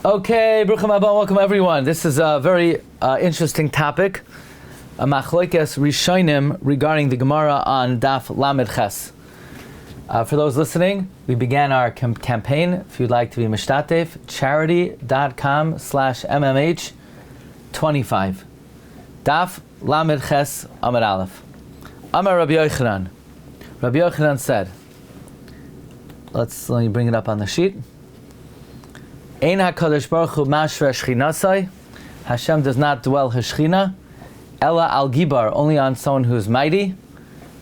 Okay, Bruchim Haba, welcome everyone. This is a very interesting topic, a Machlokes Rishonim regarding the Gemara on Daf Lamed Ches. For those listening, we began our campaign. If you'd like to be Mishtatef, charity.com/MMH25. Daf Lamed Ches Amar Aleph. Amar Rabbi Yochanan. Rabbi Yochanan said, let me bring it up on the sheet. Ein HaKadosh Baruch Hu mashra shchinasai. Hashem does not dwell His Shechina. Ella al gibar, only on someone who is mighty.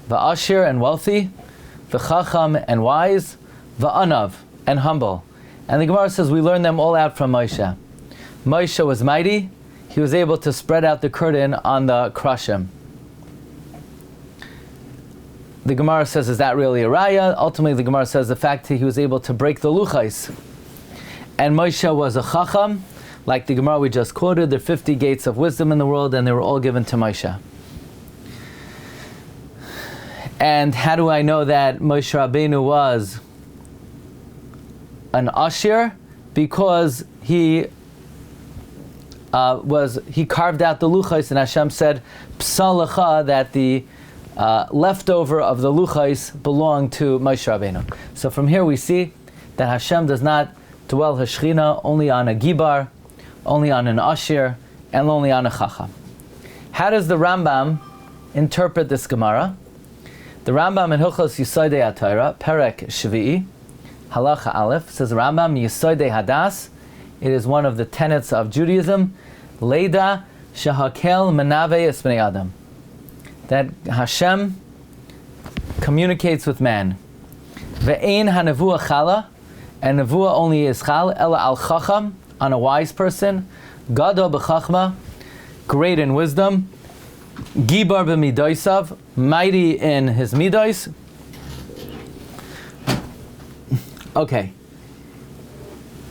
Va'ashir, and wealthy. V'chacham, and wise. Va'anav, and humble. And the Gemara says we learn them all out from Moshe. Moshe was mighty. He was able to spread out the curtain on the Krashim. The Gemara says, is that really a raya? Ultimately, the Gemara says the fact that he was able to break the luchais. And Moshe was a chacham, like the Gemara we just quoted. There are 50 gates of wisdom in the world, and they were all given to Moshe. And how do I know that Moshe Rabbeinu was an ashir? Because he carved out the luchais, and Hashem said, Psalacha, that the leftover of the luchais belonged to Moshe Rabbeinu. So from here we see that Hashem does not dwell His Shechina only on a gibar, only on an ashir, and only on a chacham. How does the Rambam interpret this Gemara? The Rambam in Hilchos Yesodei HaTorah, Perek Shvi'i, Halacha Aleph, says Rambam Yesodei Hadas. It is one of the tenets of Judaism, Leida Shehakel Menave Esbnei Adam, that Hashem communicates with man. Ve'ein HaNevuah Chala, and Nevuah only is chal, ela al chacham, on a wise person, gadol b'chachma, great in wisdom, gibar b'midoisav, mighty in his midos. Okay.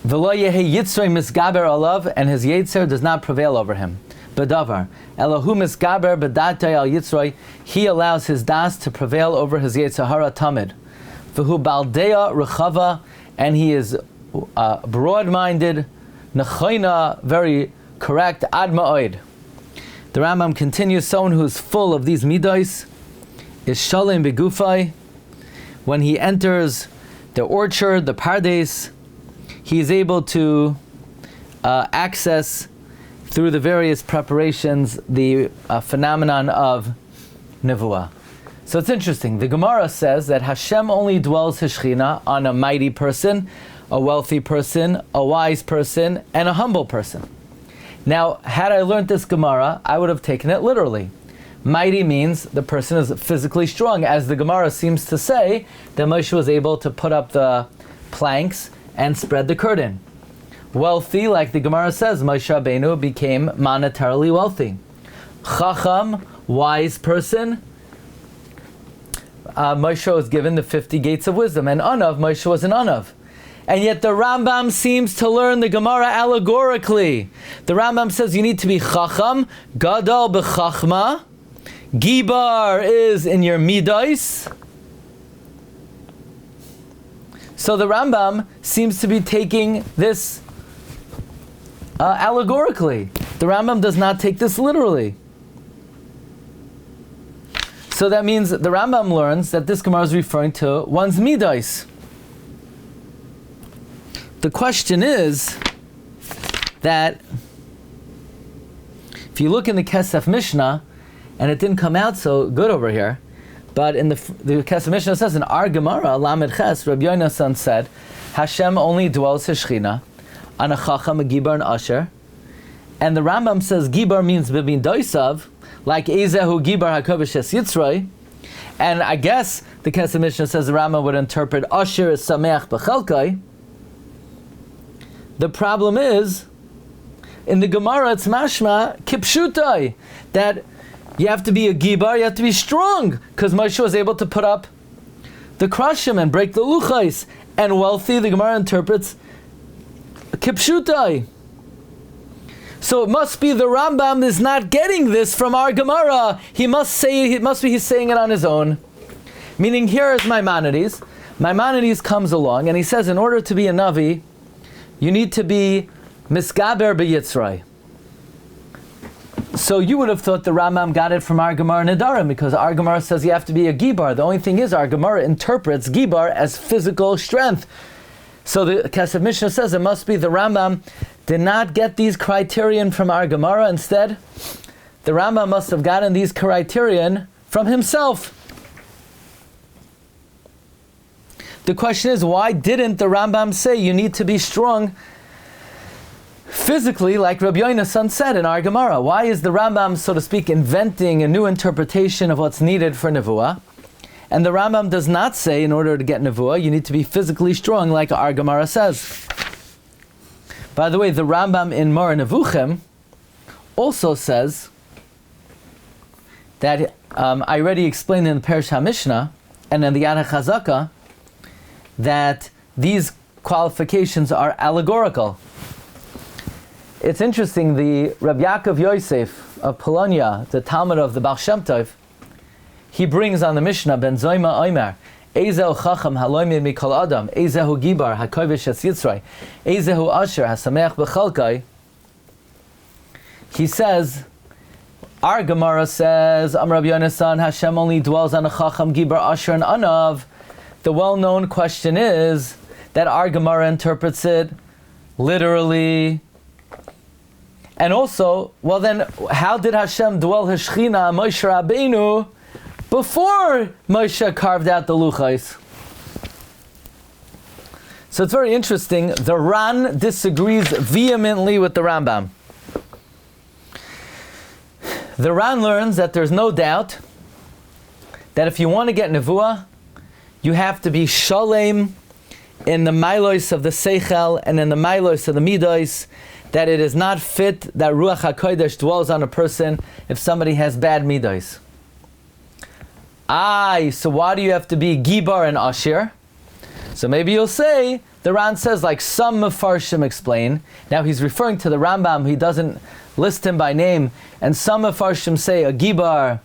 V'lo yehi yitzrei misgaber alav, and his yetzer does not prevail over him. B'davar, elahu misgaber b'datay al yitzrei, he allows his das to prevail over his yetzer hara tamid. V'hu baldea rechava, and he is broad-minded, nechoina, very correct, ad ma'od. The Rambam continues, someone who is full of these midos is shalem begufai. When he enters the orchard, the pardes, he is able to access, through the various preparations, the phenomenon of nevuah. So it's interesting. The Gemara says that Hashem only dwells His Shechina on a mighty person, a wealthy person, a wise person, and a humble person. Now, had I learned this Gemara, I would have taken it literally. Mighty means the person is physically strong, as the Gemara seems to say that Moshe was able to put up the planks and spread the curtain. Wealthy, like the Gemara says, Moshe Rabbeinu became monetarily wealthy. Chacham, wise person, Moshe was given the 50 gates of wisdom, and Anav, Moshe was an Anav. And yet the Rambam seems to learn the Gemara allegorically. The Rambam says you need to be Chacham, Gadol b'Chachma, Gibar is in your Midos. So the Rambam seems to be taking this allegorically. The Rambam does not take this literally. So that means that the Rambam learns that this Gemara is referring to one's midos. The question is that if you look in the Kesef Mishnah, and it didn't come out so good over here, but in the Kesef Mishnah says in our Gemara, Lamed Ches, Rabbi Yehuda HaNasi said, Hashem only dwells His Shechina on a chacham, a gibar, and asher. And the Rambam says gibar means b'midoisav, like Ezehu Gibar HaKodesh Es Yitzroi, and I guess the Kesef Mishnah says the Rambam would interpret Asher as Sameach B'Chalkai. The problem is, in the Gemara it's mashma kipshutai, that you have to be a Gibar, you have to be strong, because Moshe was able to put up the krashim and break the luchais, and wealthy, the Gemara interprets kipshutai. So it must be the Rambam is not getting this from our Gemara. He's saying it on his own. Meaning, here is Maimonides. Maimonides comes along and he says, in order to be a Navi, you need to be Misgaber b'yitzray. So you would have thought the Rambam got it from our Gemara Nedarim, because our Gemara says you have to be a gibar. The only thing is, our Gemara interprets gibar as physical strength. So the Kesef Mishnah says it must be the Rambam did not get these criterion from our Gemara. Instead, the Rambam must have gotten these criterion from himself. The question is, why didn't the Rambam say you need to be strong physically, like Rabbi Yehuda said in our Gemara? Why is the Rambam, so to speak, inventing a new interpretation of what's needed for Nevuah? And the Rambam does not say, in order to get Nevuah, you need to be physically strong, like our Gemara says. By the way, the Rambam in Mor Nevuchim also says that, I already explained in the Parsha Mishnah, and in the Yad HaChazaka, that these qualifications are allegorical. It's interesting, the Rabbi Yaakov Yosef of Polonia, the Talmud of the Baal Shem Tov, he brings on the Mishnah, Ben Zoyma Omer, Ezehu Chacham Haloimid Mikol Adam, Ezehu Gibar HaKovish Es Yitzray, Ezehu Asher HaSameach B'Chalkai. He says, our Gemara says, Rabbi Yonasan, Hashem only dwells on a Chacham, Gibar, Asher, and Anav. The well-known question is that our Gemara interprets it literally. And also, well then, how did Hashem dwell His Shechina Moshe Rabbeinu before Moshe carved out the luchos? So it's very interesting. The Ran disagrees vehemently with the Rambam. The Ran learns that there's no doubt that if you want to get Nevuah, you have to be shalem in the milos of the seichel and in the milos of the midos, that it is not fit that Ruach HaKodesh dwells on a person if somebody has bad midos. So why do you have to be gibar and ashir? So maybe you'll say, the Ran says, like some Mefarshim explain, now he's referring to the Rambam, he doesn't list him by name, and some Mefarshim say a gibar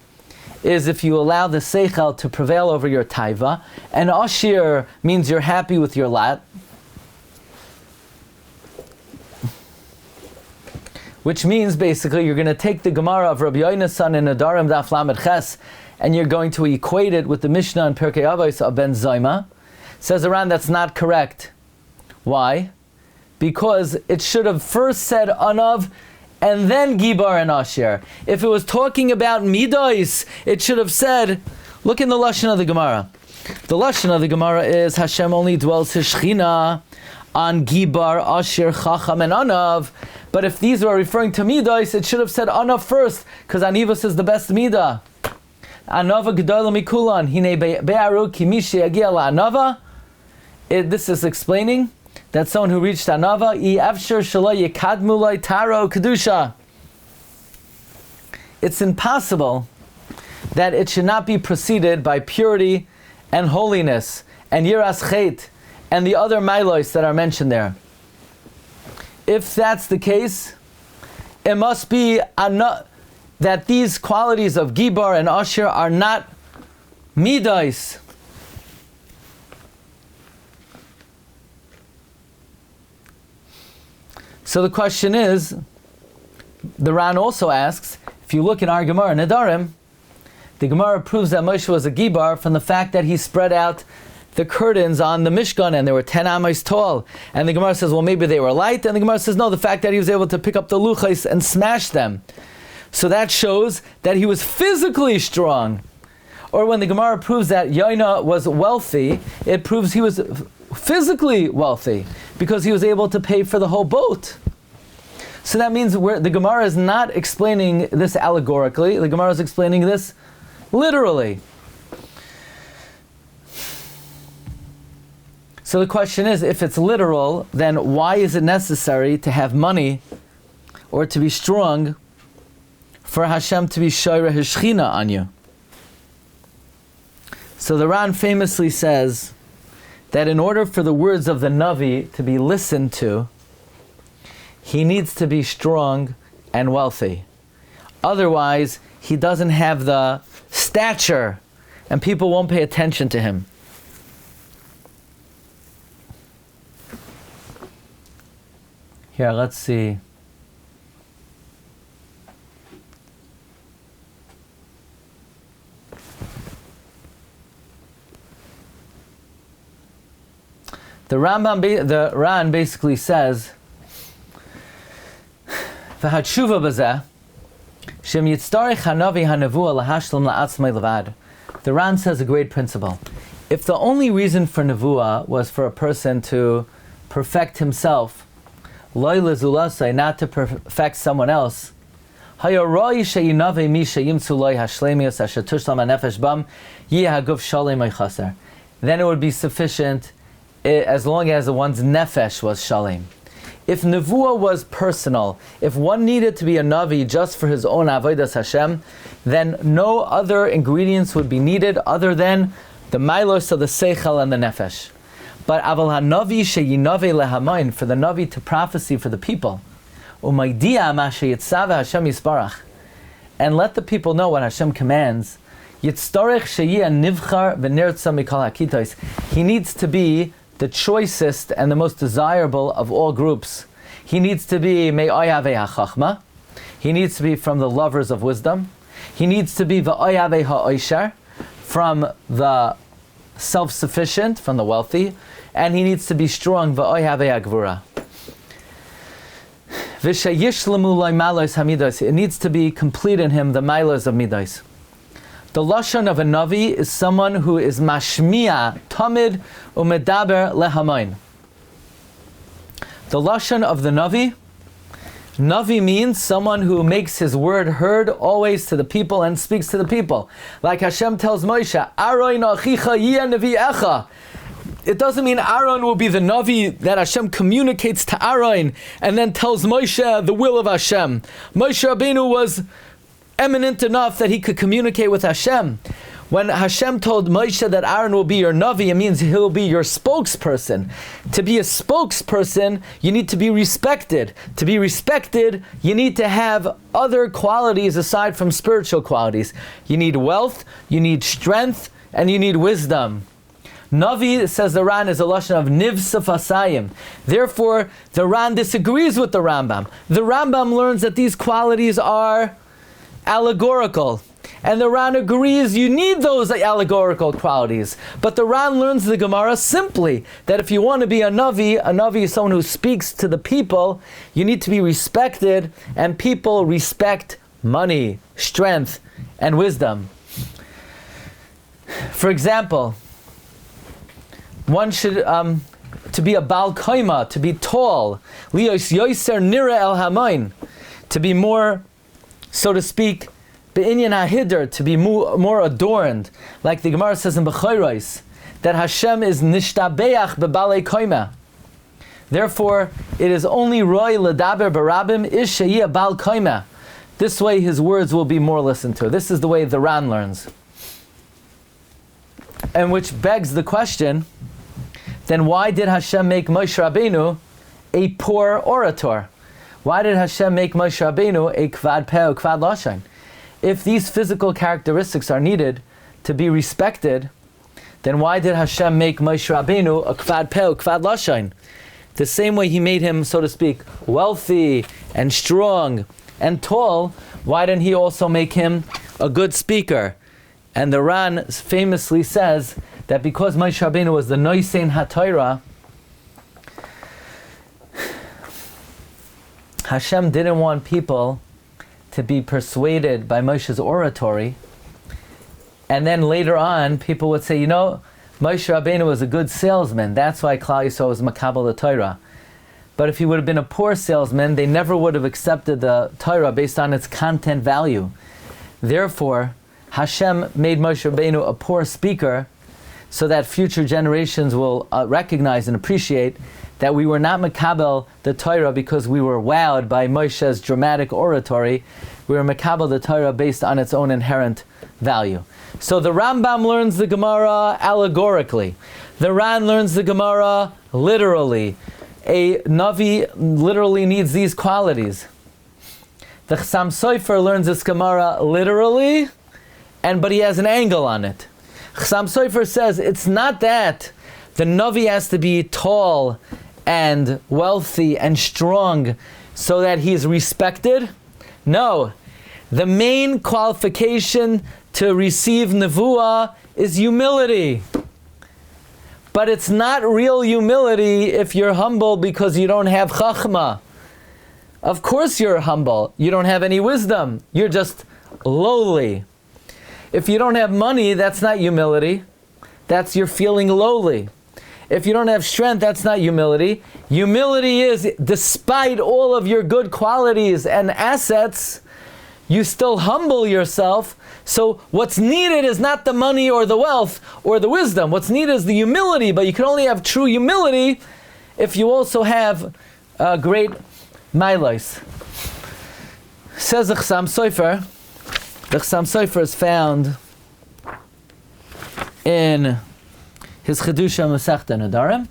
is if you allow the seichel to prevail over your taiva, and ashir means you're happy with your lot, which means basically you're going to take the Gemara of Rabbi Yehuda in Nedarim Daf Lamed Ches, and you're going to equate it with the Mishnah in Pirkei Avos of Ben Zayma. Says around that's not correct. Why? Because it should have first said Anav and then Gibar and Asher. If it was talking about Midos, it should have said, look in the Lashon of the Gemara. The Lashon of the Gemara is Hashem only dwells His Shechina on Gibar, Asher, Chacham, and Anav. But if these were referring to Midos, it should have said Anav first, because Anivus is the best Midah. Anava Gedola Mikulan, Hine Be'aru Kimishi Agia Anava. This is explaining that someone who reached Anava, I Avshir Shalai Yekadmulai Taro Kedusha. It's impossible that it should not be preceded by purity and holiness and Yiras Chet and the other milos that are mentioned there. If that's the case, it must be that these qualities of Gibar and Asher are not Midas. So the question is, the Ran also asks, if you look in our Gemara Nedarim, the Gemara proves that Moshe was a Gibar from the fact that he spread out the curtains on the Mishkan and they were 10 amos tall. And the Gemara says, well, maybe they were light. And the Gemara says, no, the fact that he was able to pick up the luchos and smash them. So that shows that he was physically strong. Or when the Gemara proves that Yoina was wealthy, it proves he was physically wealthy because he was able to pay for the whole boat. So that means the Gemara is not explaining this allegorically. The Gemara is explaining this literally. So the question is, if it's literal, then why is it necessary to have money or to be strong for Hashem to be Shoyra His Shechina on you? So the Ran famously says that in order for the words of the Navi to be listened to, he needs to be strong and wealthy. Otherwise, he doesn't have the stature and people won't pay attention to him. Here, let's see. The Ran basically says, "V'Hashavua b'zeh shem yitztarich hanavi hanavua lahashlam la'atzmei levad." The Ran says a great principle. If the only reason for nevuah was for a person to perfect himself, loy lezulasai, not to perfect someone else, hayaroi sheyinave mi sheyimtzu loy hashlemius asher tushlam hanefesh bam yeh haguf shalem chaser. Then it would be sufficient as long as one's nefesh was shalem. If nevuah was personal, if one needed to be a Navi just for his own avodas Hashem, then no other ingredients would be needed other than the milos of the seichel and the nefesh. But aval hanavi sheyinave lehamayin, for the Navi to prophecy for the people, umaydia ma sheyitzave Hashem yisbarach, and let the people know what Hashem commands. Yitztorech sheyia nivchar v'nirtza mikol hakitos. He needs to be the choicest and the most desirable of all groups. He needs to be me'oyave ha'chachma. He needs to be from the lovers of wisdom. He needs to be v'oyave ha'oisher, from the self-sufficient, from the wealthy. And he needs to be strong, v'oyave ha'gvura. V'sheyishlemu loy malos hamidos. It needs to be complete in him, the milos of midos. The lashon of a Navi is someone who is mashmiya, tamid, umedaber lehamayin. The lashon of the Navi means someone who makes his word heard always to the people and speaks to the people. Like Hashem tells Moshe, Aaron achicha yeh nevi'echa. It doesn't mean Aaron will be the Navi that Hashem communicates to Aaron and then tells Moshe the will of Hashem. Moshe Rabbeinu was eminent enough that he could communicate with Hashem. When Hashem told Moshe that Aaron will be your Navi, it means he'll be your spokesperson. To be a spokesperson, you need to be respected. To be respected, you need to have other qualities aside from spiritual qualities. You need wealth, you need strength, and you need wisdom. Navi, says the Ran, is a lashon of niv sefasayim. Therefore, the Ran disagrees with the Rambam. The Rambam learns that these qualities are allegorical. And the Ran agrees you need those allegorical qualities. But the Ran learns the Gemara simply that if you want to be a Navi is someone who speaks to the people, you need to be respected, and people respect money, strength, and wisdom. For example, one should, to be a Baal Koima, to be tall, Lios Yoser Nira El Hamain, to be more, so to speak, Be'inyan HaHidr, to be more adorned, like the Gemara says in Bechayros, that Hashem is Nishtabeach Be'balei Koima. Therefore, it is only Roy Ledaber Barabim Ish Sheyia Baal Koima. This way his words will be more listened to. This is the way the Ran learns. And which begs the question, then why did Hashem make Moshe Rabbeinu a poor orator? Why did Hashem make Moshe Rabbeinu a kvad peh or kvad lashon? If these physical characteristics are needed to be respected, then why did Hashem make Moshe Rabbeinu a kvad peh or kvad lashon? The same way he made him, so to speak, wealthy and strong and tall, why didn't he also make him a good speaker? And the Ran famously says that because Moshe Rabbeinu was the Noisein HaTorah, Hashem didn't want people to be persuaded by Moshe's oratory, and then later on people would say, Moshe Rabbeinu was a good salesman, that's why Klal Yisrael was Makabel the Torah. But if he would have been a poor salesman, they never would have accepted the Torah based on its content value. Therefore, Hashem made Moshe Rabbeinu a poor speaker so that future generations will recognize and appreciate that we were not Makabel the Torah because we were wowed by Moshe's dramatic oratory. We were Makabel the Torah based on its own inherent value. So the Rambam learns the Gemara allegorically. The Ran learns the Gemara literally. A Navi literally needs these qualities. The Chassam Sofer learns this Gemara literally, but he has an angle on it. Chassam Sofer says it's not that the Navi has to be tall and wealthy and strong so that he's respected. No. The main qualification to receive nevuah is humility. But it's not real humility if you're humble because you don't have chachma. Of course you're humble. You don't have any wisdom. You're just lowly. If you don't have money, that's not humility. That's you're feeling lowly. If you don't have strength, that's not humility. Humility is, despite all of your good qualities and assets, you still humble yourself. So what's needed is not the money or the wealth or the wisdom. What's needed is the humility, but you can only have true humility if you also have great milos. Says the Chassam Sofer. The Chassam Sofer is found in his Chedusha Masechta Nedarim.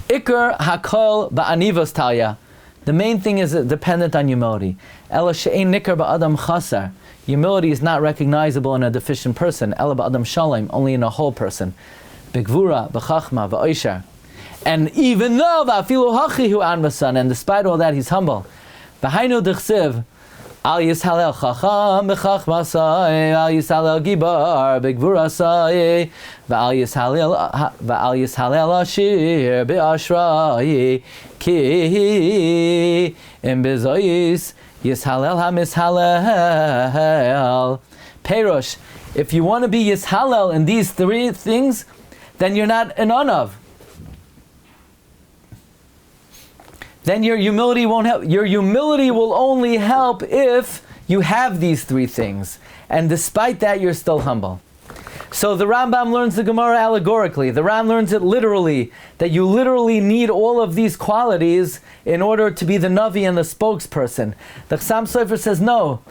Ikar hakol ba'anivos talya. The main thing is dependent on humility. Ela she'ein nikar ba'adam chasar. Humility is not recognizable in a deficient person. Ela ba'adam shalom, only in a whole person. B'gvura, b'chachma, v'oishar. And even though va'afilu hachihu anvasan, and despite all that, he's humble. V'hainu d'chsiv, al yishalel chacham b'chachma say, al yishalel gibar b'gvura say, v'al yishalel ashir b'ashray, ki im bezois yishalel ha-mishalel. Perush, if you want to be yishalel in these three things, then you're not an onav. Then your humility won't help. Your humility will only help if you have these three things. And despite that, you're still humble. So the Rambam learns the Gemara allegorically. The Ram learns it literally, that you literally need all of these qualities in order to be the Navi and the spokesperson. The Chassam Sofer says, no,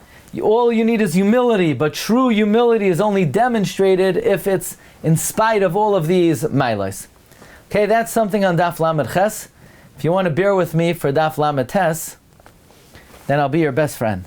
all you need is humility, but true humility is only demonstrated if it's in spite of all of these milos. Okay, that's something on Daf Lamed Ches. If you want to bear with me for Daf Lamed Tes, then I'll be your best friend.